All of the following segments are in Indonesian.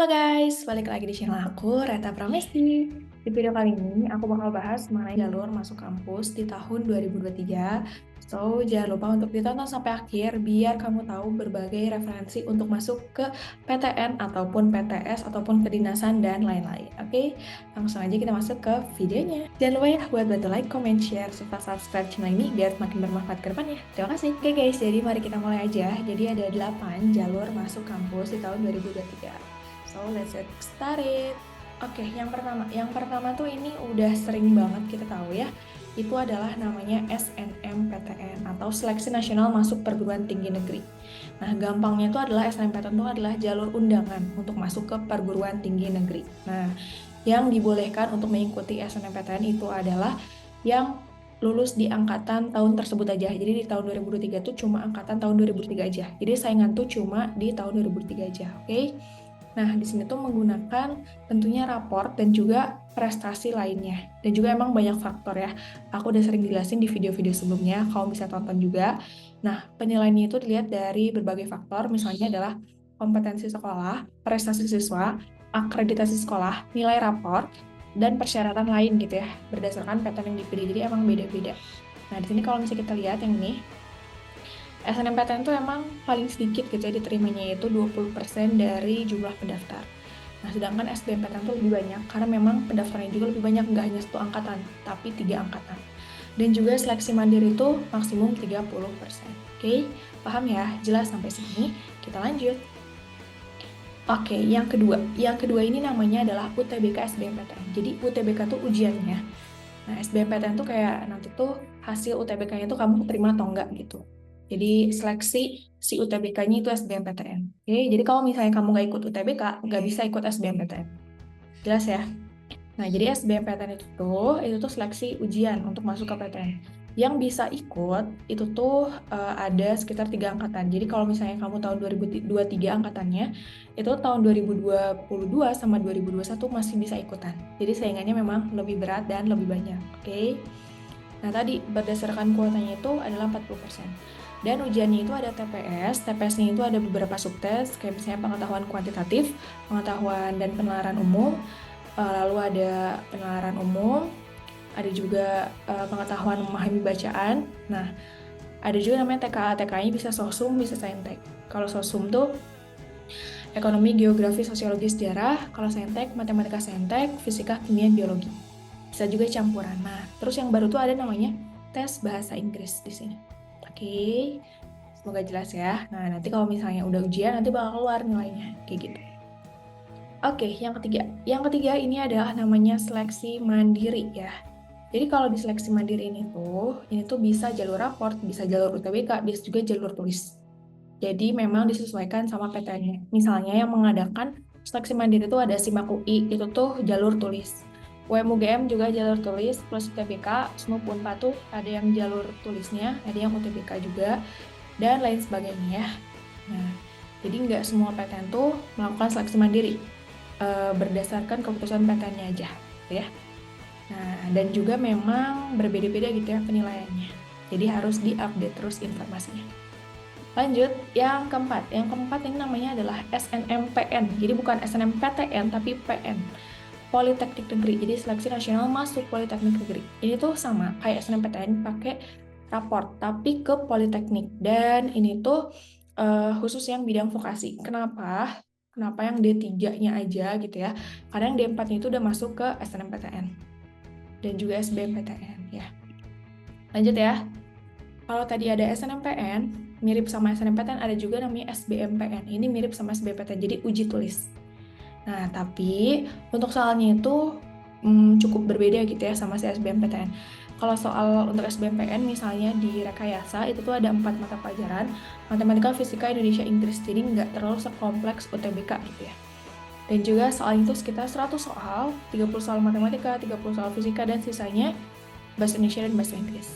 Halo guys, balik lagi di channel aku, Reta Pramesti. Di video kali ini, aku bakal bahas mengenai jalur masuk kampus di tahun 2023. So, jangan lupa untuk ditonton sampai akhir, biar kamu tahu berbagai referensi untuk masuk ke PTN, ataupun PTS, ataupun kedinasan, dan lain-lain. Oke, langsung aja kita masuk ke videonya. Jangan lupa ya buat bantu like, comment, share, serta subscribe channel ini, biar semakin bermanfaat ke depannya. Terima kasih. Oke guys, jadi mari kita mulai aja. Jadi ada 8 jalur masuk kampus di tahun 2023. So let's get started. Oke, yang pertama tuh ini udah sering banget kita tahu ya. Itu adalah namanya SNMPTN atau Seleksi Nasional Masuk Perguruan Tinggi Negeri. Nah, gampangnya itu adalah SNMPTN itu adalah jalur undangan untuk masuk ke perguruan tinggi negeri. Nah, yang dibolehkan untuk mengikuti SNMPTN itu adalah yang lulus di angkatan tahun tersebut aja. Jadi di tahun 2023 tuh cuma angkatan tahun 2003 aja. Jadi saingan tuh cuma di tahun 2003 aja, oke? Nah, di sini tuh menggunakan tentunya raport dan juga prestasi lainnya. Dan juga emang banyak faktor ya. Aku udah sering jelasin di video-video sebelumnya, kamu bisa tonton juga. Nah, penilaiannya itu dilihat dari berbagai faktor, misalnya adalah kompetensi sekolah, prestasi siswa, akreditasi sekolah, nilai raport, dan persyaratan lain gitu ya, berdasarkan pattern yang dipilih. Jadi emang beda-beda. Nah, di sini kalau misalnya kita lihat yang ini, SNMPTN itu emang paling sedikit gitu ya diterimanya, yaitu 20% dari jumlah pendaftar. Nah, sedangkan SBMPTN itu lebih banyak karena memang pendaftarnya juga lebih banyak, nggak hanya 1 angkatan, tapi 3 angkatan. Dan juga seleksi mandiri itu maksimum 30%. Oke, paham ya? Jelas sampai sini? Kita lanjut. Oke, yang kedua. Yang kedua ini namanya adalah UTBK SBMPTN. Jadi UTBK itu ujiannya. Nah, SBMPTN tuh kayak nanti tuh hasil UTBK-nya tuh kamu terima atau enggak gitu. Jadi seleksi si UTBK-nya itu SBMPTN. Oke, jadi kalau misalnya kamu nggak ikut UTBK, nggak bisa ikut SBMPTN. Jelas ya? Nah, jadi SBMPTN itu tuh seleksi ujian untuk masuk ke PTN. Yang bisa ikut itu tuh ada sekitar 3 angkatan. Jadi kalau misalnya kamu tahun 2023 angkatannya, itu tahun 2022 sama 2021 masih bisa ikutan. Jadi saingannya memang lebih berat dan lebih banyak. Oke. Nah, tadi berdasarkan kuotanya itu adalah 40%. Dan ujiannya itu ada TPS. TPS-nya itu ada beberapa subtes, kayak misalnya pengetahuan kuantitatif, pengetahuan dan penalaran umum, lalu ada penalaran umum, ada juga pengetahuan memahami bacaan. Nah, ada juga namanya TKA. TKA-nya bisa sosum, bisa saintek. Kalau sosum tuh ekonomi, geografi, sosiologi, sejarah. Kalau saintek, matematika saintek, fisika, kimia, biologi. Bisa juga campuran. Nah, terus yang baru tuh ada namanya tes bahasa Inggris di sini. Oke, semoga jelas ya. Nah, nanti kalau misalnya udah ujian, nanti bakal keluar nilainya. Kayak gitu. Oke, yang ketiga. Yang ketiga ini adalah namanya seleksi mandiri ya. Jadi kalau di seleksi mandiri ini tuh bisa jalur raport, bisa jalur UTBK, bisa juga jalur tulis. Jadi memang disesuaikan sama PTN-nya. Misalnya yang mengadakan seleksi mandiri itu ada SIMAK UI, itu tuh jalur tulis. UMUGM juga jalur tulis, plus UTBK, SNUP Unpad tuh ada yang jalur tulisnya, ada yang UTBK juga, dan lain sebagainya ya. Nah, jadi nggak semua PTN tuh melakukan seleksi mandiri, berdasarkan keputusan PTN-nya aja, ya. Nah, dan juga memang berbeda-beda gitu ya penilaiannya. Jadi harus diupdate terus informasinya. Lanjut, yang keempat. Yang keempat ini namanya adalah SNMPN. Jadi bukan SNMPTN, tapi PN. Politeknik Negeri. Jadi Seleksi Nasional Masuk Politeknik Negeri. Ini tuh sama kayak SNMPTN, pakai raport, tapi ke Politeknik. Dan ini tuh khusus yang bidang vokasi. Kenapa? Kenapa yang D3-nya aja gitu ya? Karena yang D4-nya itu udah masuk ke SNMPTN. Dan juga SBMPTN ya. Lanjut ya. Kalau tadi ada SNMPN, mirip sama SNMPTN, ada juga namanya SBMPN. Ini mirip sama SBMPTN, jadi uji tulis. Nah, tapi untuk soalnya itu cukup berbeda gitu ya sama si SBMPTN. Kalau soal untuk SBMPN misalnya di rekayasa itu tuh ada 4 mata pelajaran, matematika, fisika, Indonesia, Inggris. Jadi nggak terlalu sekompleks UTBK gitu ya. Dan juga soal itu sekitar 100 soal, 30 soal matematika, 30 soal fisika, dan sisanya bahasa Indonesia dan bahasa Inggris.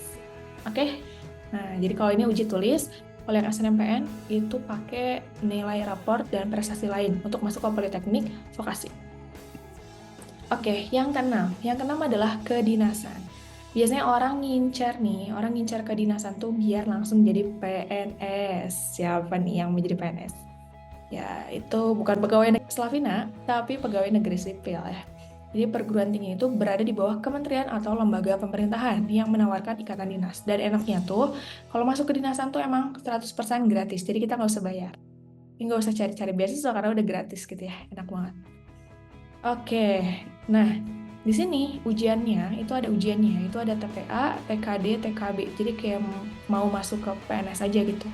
Oke? Nah, jadi kalau ini uji tulis, kalau yang SNMPN itu pakai nilai raport dan prestasi lain untuk masuk ke Politeknik Vokasi. Oke, yang keenam. Yang keenam adalah kedinasan. Biasanya orang ngincar kedinasan tuh biar langsung jadi PNS. Siapa nih yang mau jadi PNS? Ya, itu bukan pegawai negeri Slavina, tapi pegawai negeri sipil ya. Jadi perguruan tinggi itu berada di bawah kementerian atau lembaga pemerintahan yang menawarkan ikatan dinas. Dan enaknya tuh, kalau masuk ke dinasan tuh emang 100% gratis, jadi kita nggak usah bayar. Nggak usah cari-cari beasiswa karena udah gratis gitu ya, enak banget. Oke, nah di sini ujiannya itu ada ujiannya, itu ada TPA, TKD, TKB. Jadi kayak mau masuk ke PNS aja gitu.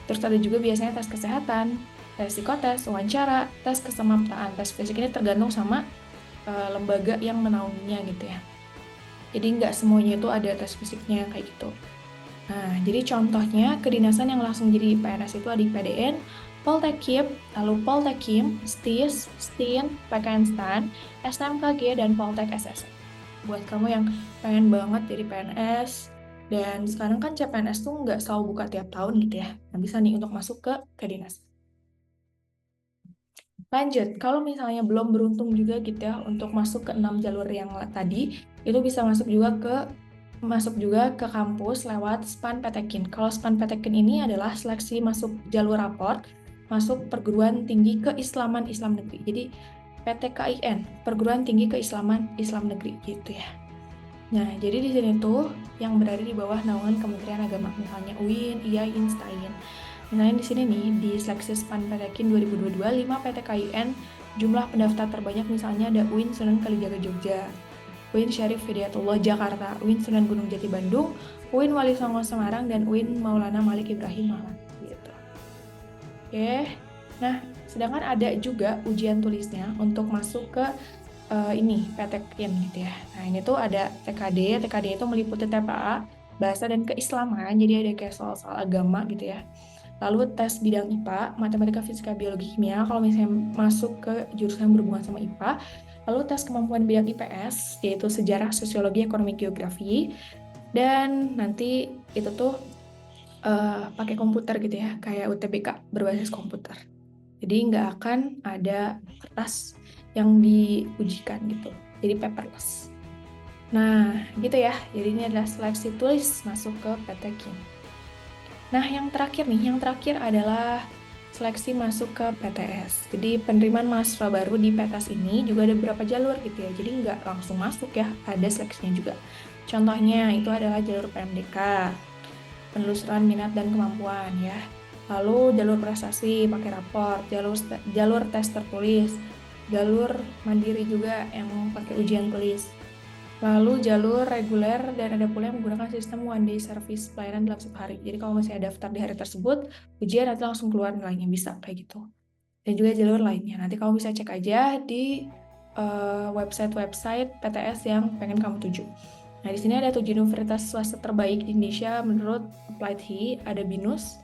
Terus ada juga biasanya tes kesehatan, tes psikotes, wawancara, tes kesemaptaan, tes fisik ini tergantung sama lembaga yang menaunginya gitu ya. Jadi nggak semuanya itu ada tes fisiknya kayak gitu. Nah, jadi contohnya kedinasan yang langsung jadi PNS itu ada di PDN, Poltekkip, lalu Poltekkim, STIS, STIN, PKN-STAN, SNMKG, dan Poltek SSN. Buat kamu yang pengen banget jadi PNS, dan sekarang kan CPNS tuh nggak selalu buka tiap tahun gitu ya. Nah, bisa nih untuk masuk ke kedinasan. Lanjut, kalau misalnya belum beruntung juga gitu ya untuk masuk ke 6 jalur yang tadi, itu bisa masuk juga ke kampus lewat SPAN Petekin. Kalau SPAN Petekin ini adalah seleksi masuk jalur raport, masuk perguruan tinggi keislaman Islam negeri. Jadi PTKIN, perguruan tinggi keislaman Islam negeri gitu ya. Nah, jadi di sini tuh yang berada di bawah naungan Kementerian Agama, misalnya UIN, IAI, INSTAIN. Misalnya di sini nih, di seleksi SPAN Petekin 2022, 5 PTKIN, jumlah pendaftar terbanyak misalnya ada UIN Sunan Kalijaga Jogja, UIN Syarif Hidayatullah Jakarta, UIN Sunan Gunung Jati Bandung, UIN Wali Songo Semarang, dan UIN Maulana Malik Ibrahim Malang. Gitu. Oke, nah sedangkan ada juga ujian tulisnya untuk masuk ke ini PTKIN gitu ya. Nah ini tuh ada TKD, TKD itu meliputi TPA, bahasa dan keislaman, jadi ada kayak soal-soal agama gitu ya. Lalu tes bidang IPA, matematika, fisika, biologi, kimia, kalau misalnya masuk ke jurusan yang berhubungan sama IPA. Lalu tes kemampuan bidang IPS, yaitu sejarah, sosiologi, ekonomi, geografi. Dan nanti itu tuh pakai komputer gitu ya, kayak UTBK berbasis komputer. Jadi nggak akan ada kertas yang diujikan gitu, jadi paperless. Nah, gitu ya. Jadi ini adalah seleksi tulis masuk ke PTKIN. Nah, yang terakhir adalah seleksi masuk ke PTS. Jadi penerimaan mahasiswa baru di PTS ini juga ada beberapa jalur gitu ya. Jadi nggak langsung masuk ya, ada seleksinya juga. Contohnya itu adalah jalur PMDK, penelusuran minat dan kemampuan ya. Lalu jalur prestasi pakai raport, jalur tes tertulis, jalur mandiri juga yang pakai ujian tulis. Lalu jalur reguler dan ada pula yang menggunakan sistem one day service pelayanan dalam satu hari. Jadi kalau misalnya daftar di hari tersebut, ujian nanti langsung keluar nilainya, bisa kayak gitu. Dan juga jalur lainnya. Nanti kamu bisa cek aja di website-website PTS yang pengen kamu tuju. Nah, di sini ada 7 universitas swasta terbaik di Indonesia menurut Applied HI, ada BINUS,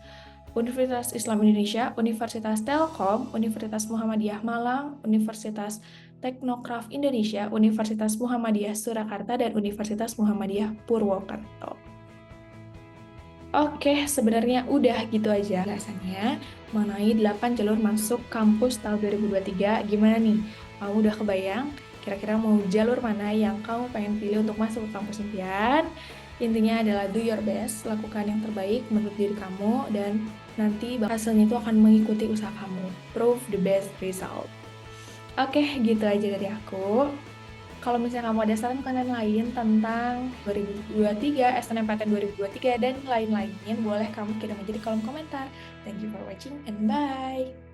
Universitas Islam Indonesia, Universitas Telkom, Universitas Muhammadiyah Malang, Universitas Teknokraft Indonesia, Universitas Muhammadiyah Surakarta, dan Universitas Muhammadiyah Purwokerto. Oke, sebenarnya udah gitu aja alasannya mengenai 8 jalur masuk kampus tahun 2023. Gimana nih? Kamu udah kebayang kira-kira mau jalur mana yang kamu pengen pilih untuk masuk ke kampus impian? Intinya adalah do your best, lakukan yang terbaik menurut diri kamu, dan nanti hasilnya itu akan mengikuti usaha kamu. Prove the best result. Oke, gitu aja dari aku. Kalau misalnya kamu ada saran konten lain tentang 2023, SNMPTN 2023, dan lain-lainnya, boleh kamu kirim aja di kolom komentar. Thank you for watching and bye!